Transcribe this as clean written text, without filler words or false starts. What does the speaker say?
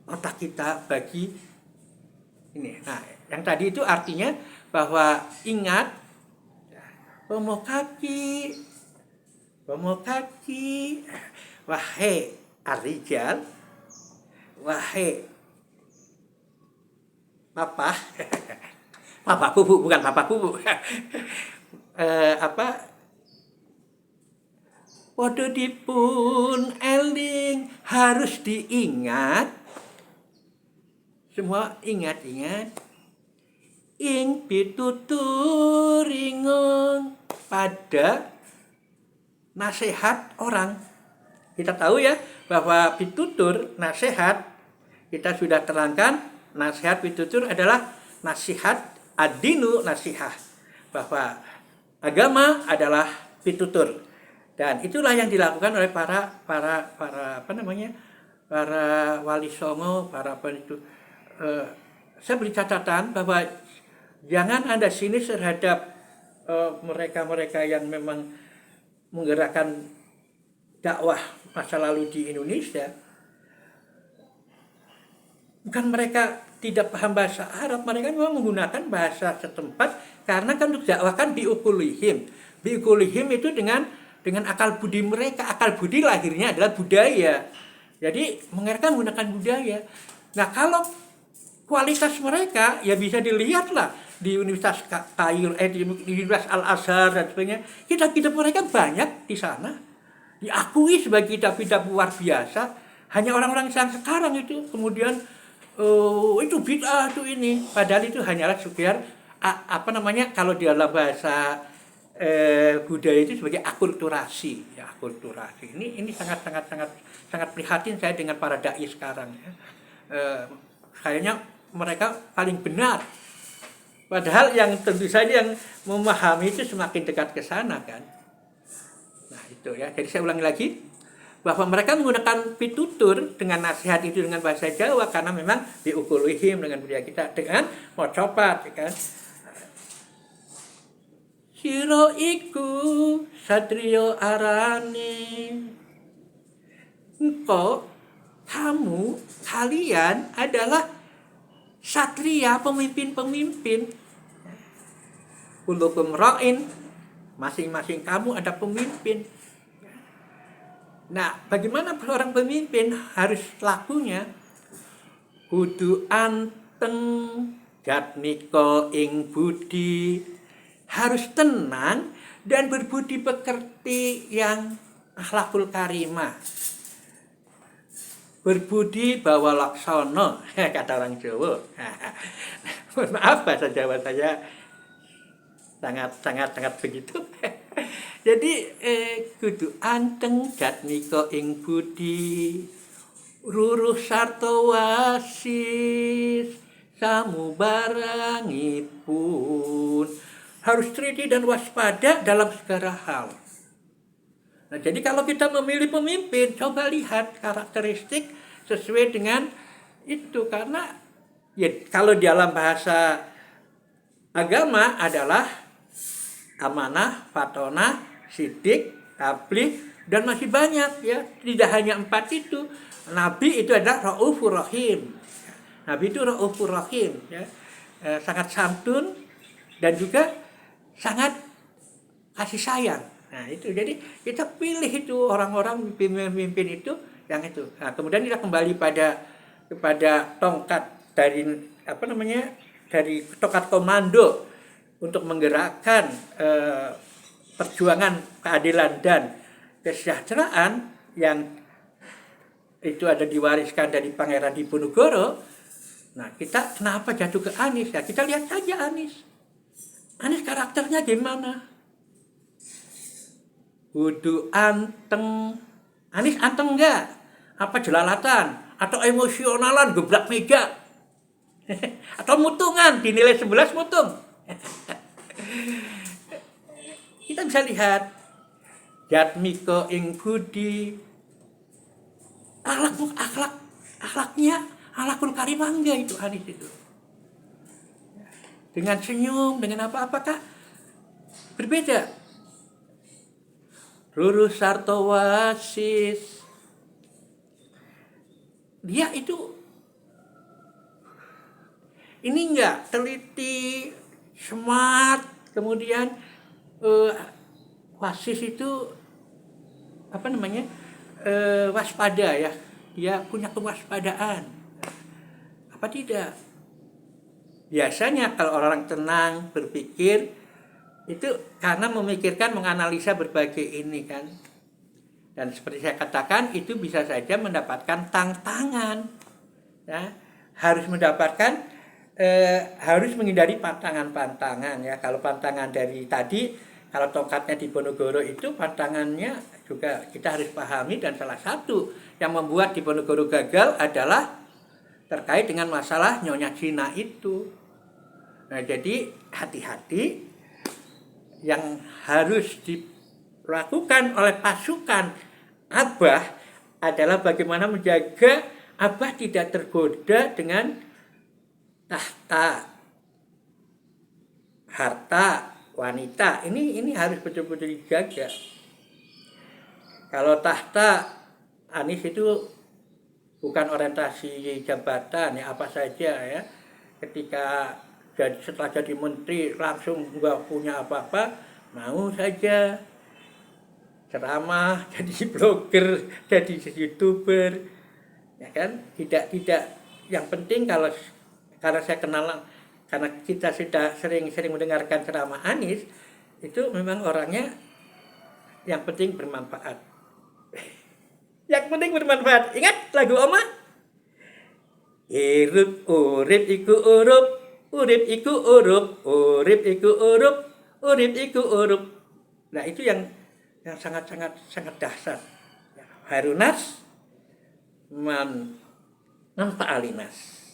otak kita bagi ini. Nah, yang tadi itu artinya bahwa ingat, Pomokaki, Pomokaki, wahai Arijal, wahai papa, papa pupu, bukan papa pupu. Apa? Podo dipun eling, harus diingat. Semua ingat-ingat. Ing pitutur ingon pada nasihat orang. Kita tahu ya bahwa pitutur, nasihat, kita sudah terangkan, nasihat pitutur adalah nasihat adinu nasihah, bahwa agama adalah pitutur. Dan itulah yang dilakukan oleh para apa namanya? Para wali songo, para itu. Saya beri catatan bahwa jangan Anda sinis terhadap mereka-mereka yang memang menggerakkan dakwah masa lalu di Indonesia. Bukan mereka tidak paham bahasa Arab, mereka memang menggunakan bahasa setempat karena kan untuk dakwah kan biukulihim. Biukulihim itu dengan akal budi mereka. Akal budi lahirnya adalah budaya. Jadi mereka menggunakan budaya. Nah, kalau kualitas mereka ya bisa dilihat lah di Universitas Kairo, di Universitas Al-Azhar dan sebagainya. Kitab-kitab mereka banyak di sana. Diakui sebagai kitab-kitab luar biasa. Hanya orang-orang yang sekarang itu kemudian itu bid'ah itu ini. Padahal itu hanyalah sekedar apa namanya, kalau di dalam bahasa budaya itu sebagai akulturasi, ya akulturasi. Ini sangat prihatin saya dengan para dai sekarang ya. Kayaknya mereka paling benar. Padahal yang tentu saja yang memahami itu semakin dekat ke sana kan. Nah itu ya. Jadi saya ulangi lagi bahwa mereka menggunakan pitutur dengan nasihat itu dengan bahasa Jawa karena memang diukulihim dengan budaya kita dengan mocopat kan. Siro iku satrio arane. Engkau, kamu, kalian adalah satria, pemimpin-pemimpin. Kulukum ra'in, masing-masing kamu ada pemimpin. Nah, bagaimana seorang pemimpin harus lakunya? Kudu anteng, jatmiko ing budi, harus tenang dan berbudi pekerti yang akhlakul karimah. Berbudi bawa laksono, kata orang Jawa. Maaf bahasa Jawa saya sangat begitu. Jadi kudu anteng jatmiko ing budi, ruruh sarto wasis samubarangipun, harus teliti dan waspada dalam segala hal. Nah, jadi kalau kita memilih pemimpin, coba lihat karakteristik sesuai dengan itu. Karena ya, kalau dalam bahasa agama adalah amanah, fatonah, sidik, tabligh, dan masih banyak ya. Tidak hanya 4 itu. Nabi itu adalah Raufur Rahim. Nabi itu Raufur Rahim ya. Sangat santun dan juga sangat kasih sayang. Nah itu, jadi kita pilih itu orang-orang pemimpin itu yang itu. Nah, kemudian kita kembali kepada tongkat dari apa namanya, dari tongkat komando untuk menggerakkan perjuangan keadilan dan kesejahteraan yang itu ada diwariskan dari Pangeran Diponegoro. Nah kita kenapa jatuh ke Anies ya, kita lihat saja Anies karakternya gimana. Kudu anteng. Anies anteng enggak? Apa jelalatan? Atau emosionalan gebrak meja? Atau mutungan, dinilai 11 mutung? Kita bisa lihat jatmiko ing budi, akhlaknya akhlakul karimah enggak itu Anies itu. Dengan senyum, dengan apakah berbeda. Rurus sarto wasis, dia itu Ini enggak teliti, smart, kemudian wasis itu apa namanya, waspada ya, dia punya kewaspadaan. Apa tidak? Biasanya kalau orang tenang berpikir itu karena memikirkan, menganalisa berbagai ini kan. Dan seperti saya katakan, itu bisa saja mendapatkan tantangan ya, harus mendapatkan harus menghindari pantangan-pantangan ya. Kalau pantangan dari tadi, kalau tongkatnya di Ponorogo itu pantangannya juga kita harus pahami, dan salah satu yang membuat di Ponorogo gagal adalah terkait dengan masalah Nyonya Cina itu. Nah, jadi hati-hati, yang harus dilakukan oleh pasukan Abah adalah bagaimana menjaga Abah tidak tergoda dengan tahta, harta, wanita. Ini harus betul-betul dijaga. Kalau tahta, Anies itu bukan orientasi jabatan ya, apa saja ya. Ketika setelah jadi menteri langsung nggak punya apa-apa, mau saja ceramah, jadi blogger, jadi youtuber, ya kan? Tidak. Yang penting karena saya kenal, karena kita sudah sering mendengarkan ceramah Anies, itu memang orangnya yang penting bermanfaat. Yang penting bermanfaat. Ingat lagu Oma? Hirup urip iku urup, urip iku urup, urip iku urup, urip iku urup. Nah, itu yang sangat dasar. Harunas man fa'alinas.